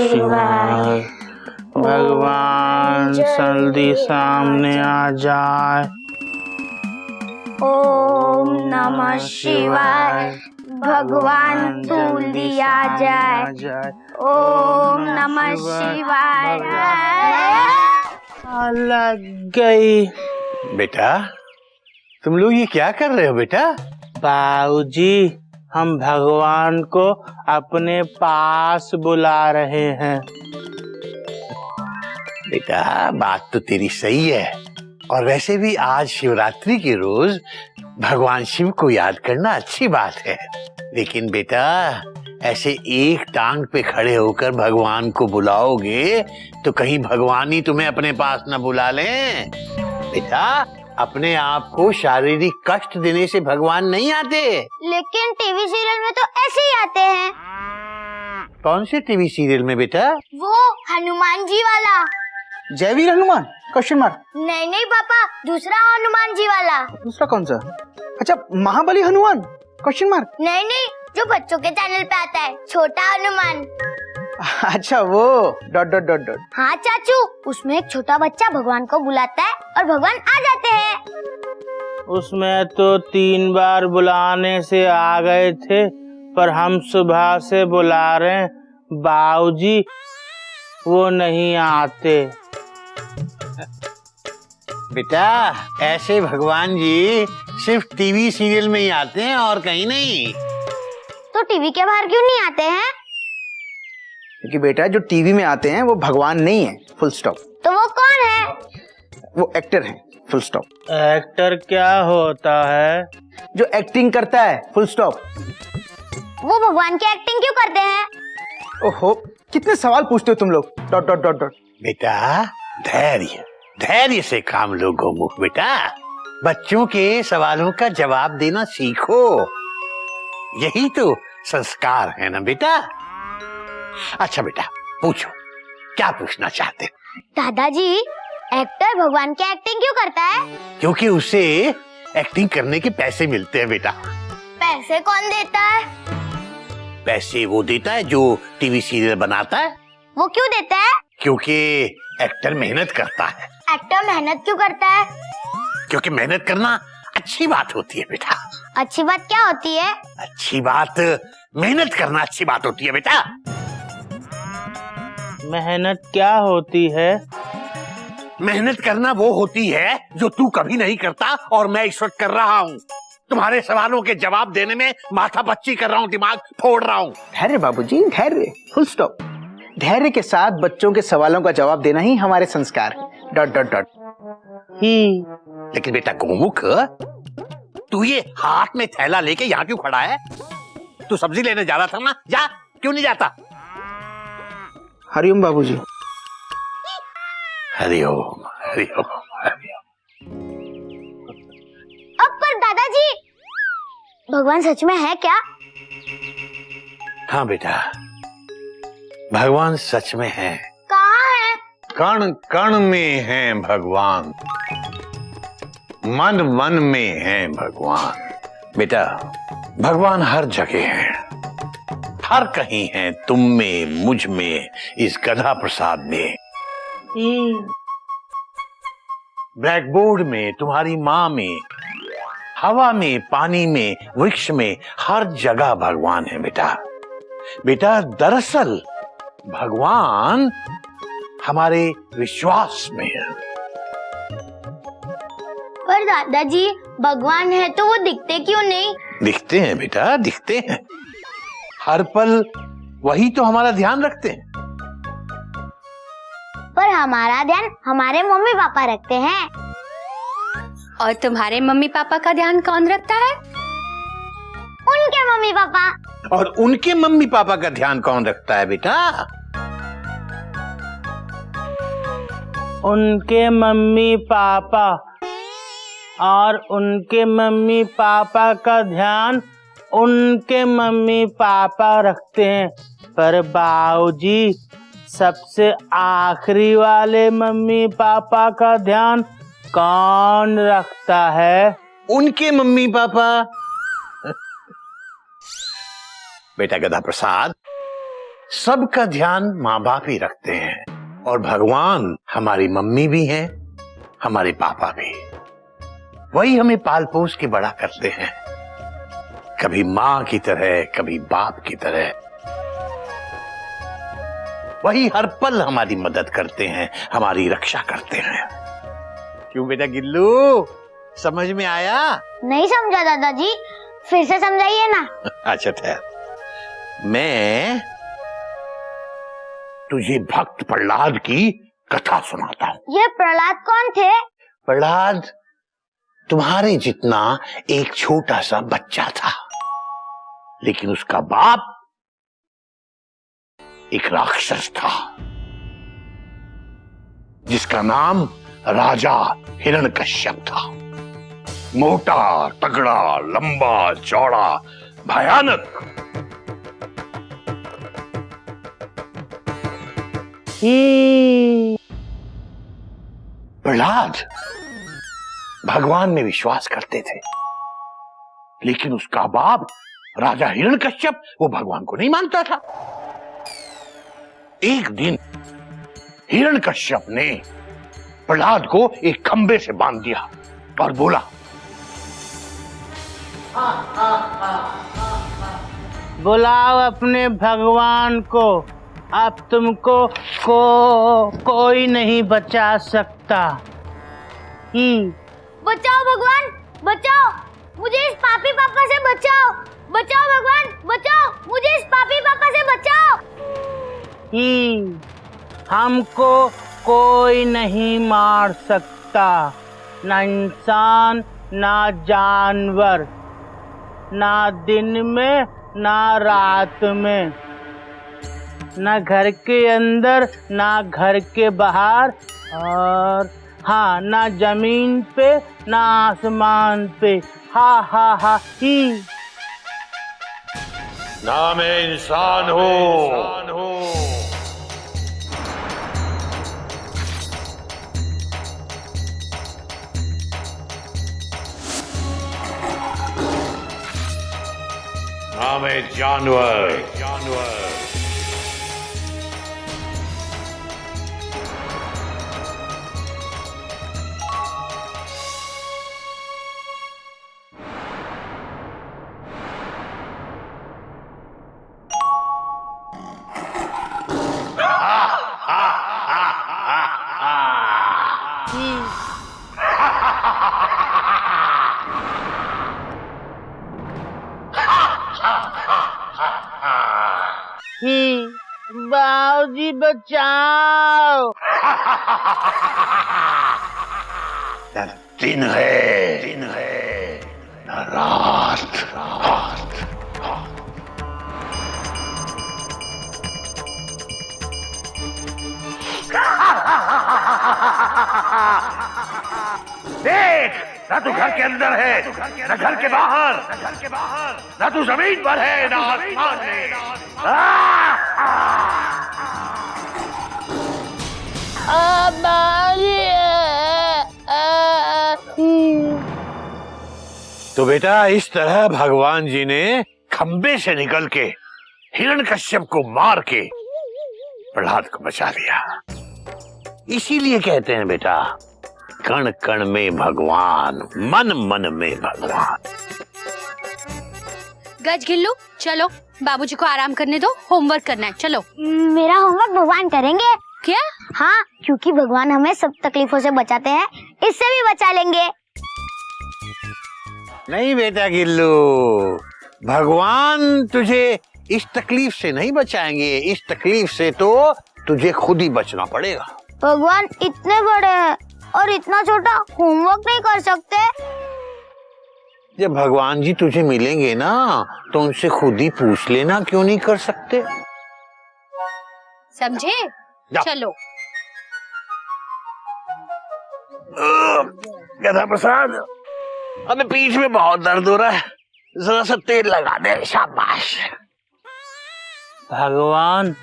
शिवाय। भगवान जल्दी सामने आ जाए। ओम नमः शिवाय। भगवान जल्दी आ जाए। ओम नमः शिवाय। लग गई। बेटा तुम लोग ये क्या कर रहे हो बेटा? बाबूजी, हम भगवान को अपने पास बुला रहे हैं। बेटा बात तो तेरी सही है, और वैसे भी आज शिवरात्रि के रोज भगवान शिव को याद करना अच्छी बात है। लेकिन बेटा ऐसे एक टांग पे खड़े होकर भगवान को बुलाओगे तो कहीं भगवान ही तुम्हें अपने पास न बुला लें। बेटा अपने आप को शारीरिक कष्ट देने से भगवान नहीं आते। लेकिन टीवी सीरियल में तो ऐसे ही आते हैं। कौन से टीवी सीरियल में बेटा? वो हनुमान जी वाला। Jaiveer Hanuman question mark? नहीं नहीं पापा, दूसरा हनुमान जी वाला। दूसरा कौन सा? अच्छा महाबली हनुमान क्वेश्चन मार्क? नहीं नहीं, जो बच्चों के चैनल पे आता है, छोटा हनुमान। अच्छा वो डॉट डॉट डॉट डॉट। हाँ चाचू, उसमें एक छोटा बच्चा भगवान को बुलाता है और भगवान आ जाते हैं। उसमें तो 3 बार बुलाने से आ गए थे, पर हम सुबह से बुला रहे हैं बाबूजी, वो नहीं आते। बेटा ऐसे भगवान जी सिर्फ टीवी सीरियल में ही आते हैं और कहीं नहीं। तो टीवी के बाहर क्यों नहीं आते हैं? क्योंकि बेटा जो टीवी में आते हैं वो भगवान नहीं है, फुल स्टॉप। तो वो कौन है? वो एक्टर है, फुल स्टॉप। एक्टर क्या होता है? जो एक्टिंग करता है, फुल स्टॉप। वो भगवान की एक्टिंग क्यों करते हैं? ओहो कितने सवाल पूछते हो तुम लोग, डॉट डॉट डॉट डॉट। बेटा धैर्य धैर्य से काम लो गोमुख। बेटा बच्चों के सवालों का जवाब देना सीखो, यही तो संस्कार है ना बेटा। अच्छा बेटा पूछो, क्या पूछना चाहते? दादाजी, एक्टर भगवान की एक्टिंग क्यों करता है? क्योंकि उसे एक्टिंग करने के पैसे मिलते हैं बेटा। पैसे कौन देता है? पैसे वो देता है जो टीवी सीरियल बनाता है। वो क्यों देता है? क्योंकि एक्टर मेहनत करता है। एक्टर मेहनत क्यों करता है? क्योंकि मेहनत करना अच्छी बात होती है बेटा। अच्छी बात क्या होती है? अच्छी बात मेहनत करना अच्छी बात होती है बेटा। मेहनत क्या होती है? मेहनत करना वो होती है जो तू कभी नहीं करता और मैं इस वक्त कर रहा हूँ। तुम्हारे सवालों के जवाब देने में माथा पच्ची कर रहा हूँ, दिमाग फोड़ रहा हूँ। धैर्य बाबूजी, धैर्य, फुल स्टॉप। धैर्य के साथ बच्चों के सवालों का जवाब देना ही हमारे संस्कार है, डॉट डॉट डॉट। लेकिन बेटा गोमुख, तू ये हाथ में थैला लेके यहाँ क्यों खड़ा है? तू सब्जी लेने जा रहा था ना, जा, क्यों नहीं जाता? हरिओम बाबूजी। हरिओम हरिओम हरिओम। अब पर दादाजी, भगवान सच में है क्या? हाँ बेटा, भगवान सच में है। कहाँ है? कण कण में है भगवान, मन मन में है भगवान। बेटा भगवान हर जगह है, हर कहीं है, तुम में, मुझ में, इस गधा प्रसाद में, ब्लैक बोर्ड में, तुम्हारी माँ में, हवा में, पानी में, वृक्ष में, हर जगह भगवान है बेटा। बेटा दरअसल भगवान हमारे विश्वास में है। पर दादाजी, भगवान है तो वो दिखते क्यों नहीं? दिखते हैं बेटा, दिखते हैं। हर पल वही तो हमारा ध्यान रखते हैं। पर हमारा ध्यान हमारे मम्मी पापा रखते हैं। और तुम्हारे मम्मी पापा का ध्यान कौन रखता है? उनके मम्मी पापा। और उनके मम्मी पापा का ध्यान कौन रखता है बेटा? उनके मम्मी पापा, और उनके मम्मी पापा का ध्यान उनके मम्मी पापा रखते हैं। पर बाबूजी, सबसे आखिरी वाले मम्मी पापा का ध्यान कौन रखता है? उनके मम्मी पापा। बेटा गधा प्रसाद, सबका ध्यान माँ बाप ही रखते हैं और भगवान हमारी मम्मी भी हैं, हमारे पापा भी। वही हमें पाल पोस के बड़ा करते हैं, कभी माँ की तरह, कभी बाप की तरह। वही हर पल हमारी मदद करते हैं, हमारी रक्षा करते हैं। क्यों बेटा गिल्लू, समझ में आया? नहीं समझा दादाजी, फिर से समझाइए ना। अच्छा ठहर, मैं तुझे भक्त प्रहलाद की कथा सुनाता हूँ। ये प्रहलाद कौन थे? प्रहलाद तुम्हारे जितना एक छोटा सा बच्चा था, लेकिन उसका बाप एक राक्षस था जिसका नाम राजा हिरण्यकश्यप था। मोटा, तगड़ा, लंबा, चौड़ा, भयानक। प्रहलाद भगवान में विश्वास करते थे, लेकिन उसका बाप राजा हिरण्यकश्यप वो भगवान को नहीं मानता था। एक दिन हिरण्यकश्यप ने प्रहलाद को एक खंबे से बांध दिया और बोला, बुलाओ अपने भगवान को, अब तुमको कोई नहीं बचा सकता। बचाओ भगवान, बचाओ मुझे इस पापी पापा से, बचाओ बचाओ भगवान, बचाओ मुझे इस पापी पापा से, बचाओ। हमको कोई नहीं मार सकता, ना इंसान, ना जानवर, ना दिन में, ना रात में, ना घर के अंदर, ना घर के बाहर, और हाँ, ना जमीन पे, ना आसमान पे। हा हा हा ही। ना मैं इंसान हूँ, ना मैं जानवर। बाबूजी बचाओ। न दिन है न रात। देख, ना तू घर के अंदर है, न घर के बाहर, न तू जमीन पर है, न आसमान में। तो बेटा इस तरह भगवान जी ने खंबे से निकल के हिरण्यकश्यप को मार के प्रहलाद को बचा लिया। इसीलिए कहते हैं बेटा, कण कण में भगवान, मन मन में भगवान। गज गिल्लू, चलो बाबूजी को आराम करने दो, होमवर्क करना है, चलो। मेरा होमवर्क भगवान करेंगे क्या? हाँ, क्योंकि भगवान हमें सब तकलीफों से बचाते हैं, इससे भी बचा लेंगे। नहीं बेटा गिल्लू, भगवान तुझे इस तकलीफ से नहीं बचाएंगे, इस तकलीफ से तो तुझे खुद ही बचना पड़ेगा। भगवान इतने बड़े हैं और इतना छोटा, होमवर्क नहीं कर सकते? जब भगवान जी तुझे मिलेंगे ना, तो उनसे खुद ही पूछ लेना क्यों नहीं कर सकते। समझे? चलो। गधा प्रसाद, अबे पीठ में बहुत दर्द हो रहा है, जरा सा तेल लगा दे। शाबाश। भगवान,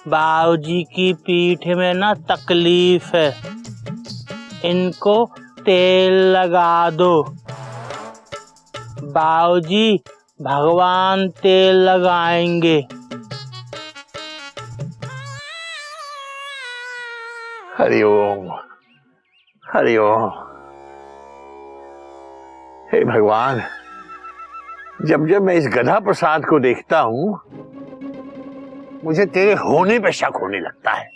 बाबूजी की पीठ में ना तकलीफ है, इनको तेल लगा दो। बाबूजी, भगवान तेल लगाएंगे। हरिओम हरिओम। हे भगवान, जब जब मैं इस गधा प्रसाद को देखता हूं मुझे तेरे होने पे शक होने लगता है।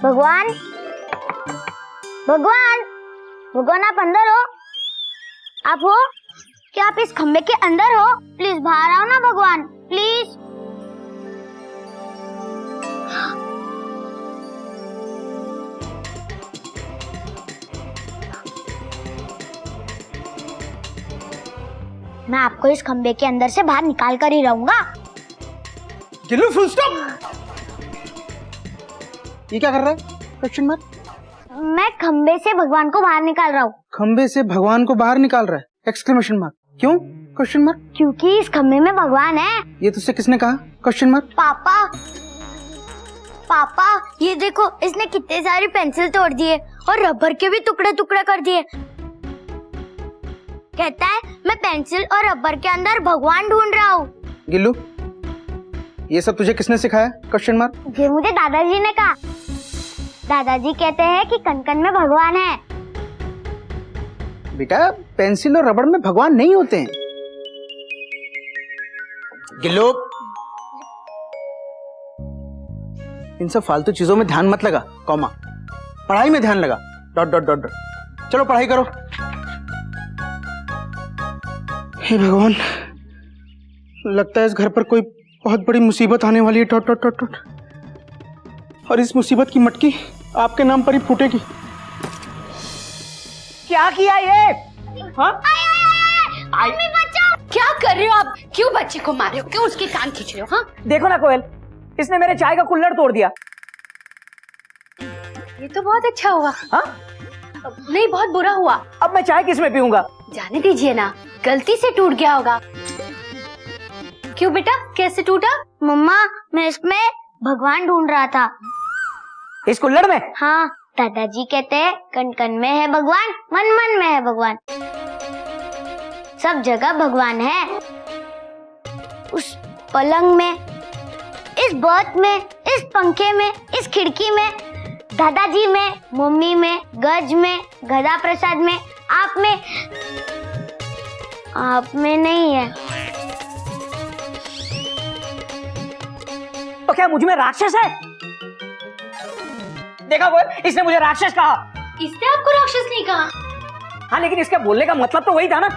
भगवान भगवान भगवान, आप अंदर हो? आप हो क्या? आप इस खंबे के अंदर हो? प्लीज बाहर आओ ना भगवान, प्लीज। मैं आपको इस खंबे के अंदर से बाहर निकाल कर ही रहूंगा। Gillu, full stop. ये क्या कर रहा है? Question mark. मैं खंबे से भगवान को बाहर निकाल रहा हूँ। खंबे से भगवान को बाहर निकाल रहा है? Exclamation mark. क्यों? Question mark. क्योंकि इस खंबे में भगवान है। ये तुझसे किसने कहा? Question mark. पापा पापा, ये देखो, इसने कितने सारी पेंसिल तोड़ दिए और रबर के भी टुकड़े टुकड़े कर दिए। कहता है मैं पेंसिल और रबर के अंदर भगवान ढूंढ रहा हूँ। गिल्लू, ये सब तुझे किसने सिखाया? Question mark. ये मुझे दादाजी ने कहा। दादाजी कहते हैं कि कण कण में भगवान है। बेटा, पेंसिल और रबड़ में भगवान नहीं होते हैं। गिल्लू, इन सब फालतू चीजों में ध्यान मत लगा, कॉमा। पढ़ाई में ध्यान लगा, डॉट डॉट डॉट डॉट। चलो पढ़ाई करो। हे भगवान, लगता है इस घर पर कोई बहुत बड़ी मुसीबत आने वाली है, डॉट डॉट डॉट डॉट। और इस मुसीबत की मटकी आपके नाम पर ही फूटेगी। क्या किया ये? हाँ? मम्मी बचाओ। क्या कर रहे हो आप? क्यों बच्चे को मार रहे हो? क्यों उसके कान खींच रहे हो? हाँ, देखो ना कोयल, इसने मेरे चाय का कुल्हड़ तोड़ दिया। ये तो बहुत अच्छा हुआ। हाँ? नहीं, बहुत बुरा हुआ। अब मैं चाय किस में पीऊंगा? जाने दीजिए ना, गलती से टूट गया होगा। क्यों बेटा, कैसे टूटा? मम्मा, मैं इसमें भगवान ढूंढ रहा था। इस कुल्हड़ में? हाँ, दादाजी कहते हैं कण कण में है भगवान, मन मन में है भगवान। सब जगह भगवान है। उस पलंग में, इस बर्थ में, इस पंखे में, इस खिड़की में, दादाजी में, मम्मी में, गज में, गधा प्रसाद में, आप में नहीं है। तो क्या मुझ में राक्षस है? देखा कोयल, इसने मुझे राक्षस कहा। इसने आपको राक्षस नहीं कहा। हाँ, लेकिन इसके बोलने का मतलब तो वही था ना।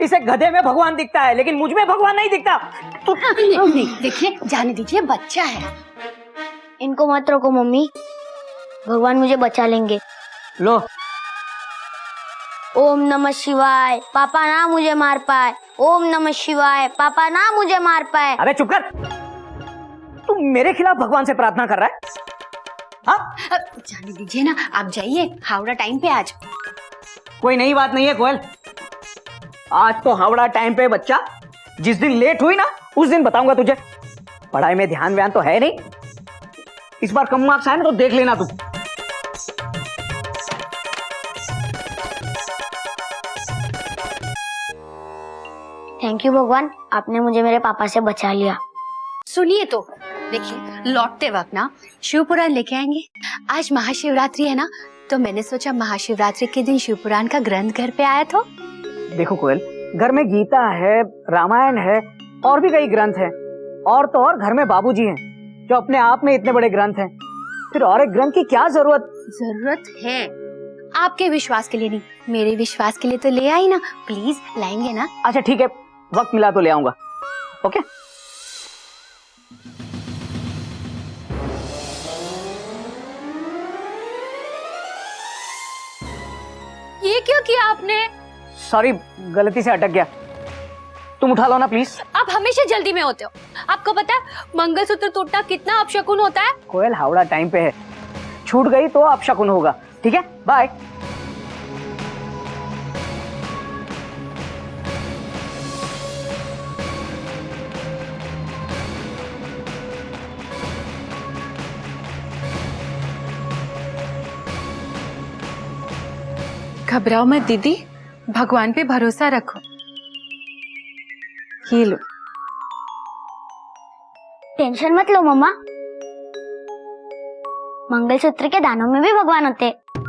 इसे गधे में भगवान दिखता है लेकिन मुझ में भगवान नहीं दिखता। नहीं, देखिए, जाने दीजिए, बच्चा है। इनको मत रोको मम्मी, भगवान मुझे बचा लेंगे। लो, ओम नमः शिवाय, पापा ना मुझे मार पाए। ओम नमः शिवाय, पापा ना मुझे मार पाए। अबे चुप कर। तू मेरे खिलाफ भगवान से प्रार्थना कर रहा है? हाँ? जाने दीजिए ना, आप जाइए, हावड़ा टाइम पे आज। कोई नई बात नहीं है कोयल। आज तो हावड़ा टाइम पे बच्चा। जिस दिन लेट हुई ना, उस दिन बताऊंगा तुझे। पढ़ाई में ध्यान व्यान तो है नहीं। इस बार कम मार्क्स आए ना तो देख लेना तू। थैंक यू भगवान, आपने मुझे मेरे पापा से बचा लिया। सुनिए तो, देखिए, लौटते वक्त ना शिवपुराण लेके आएंगे। आज महाशिवरात्रि है ना, तो मैंने सोचा महाशिवरात्रि के दिन शिवपुराण का ग्रंथ घर पे आया तो। देखो कोयल, घर में गीता है, रामायण है और भी कई ग्रंथ हैं। और तो और घर में बाबूजी हैं जो अपने आप में इतने बड़े ग्रंथ हैं। फिर और एक ग्रंथ की क्या जरूरत है? आपके विश्वास के लिए नहीं, मेरे विश्वास के लिए तो ले आई ना। प्लीज लाएंगे ना? अच्छा ठीक है, वक्त मिला तो ले आऊंगा। ओके। ये क्यों किया आपने? सॉरी, गलती से अटक गया। तुम उठा लो ना प्लीज। आप हमेशा जल्दी में होते हो। आपको पता है मंगलसूत्र टूटना कितना अपशकुन होता है? कोयल, हावड़ा टाइम पे है, छूट गई तो अपशकुन होगा। ठीक है, बाय। घबराओ मत दीदी, भगवान पे भरोसा रखो। ये लो, टेंशन मत लो मम्मा, मंगलसूत्र के दानों में भी भगवान होते हैं।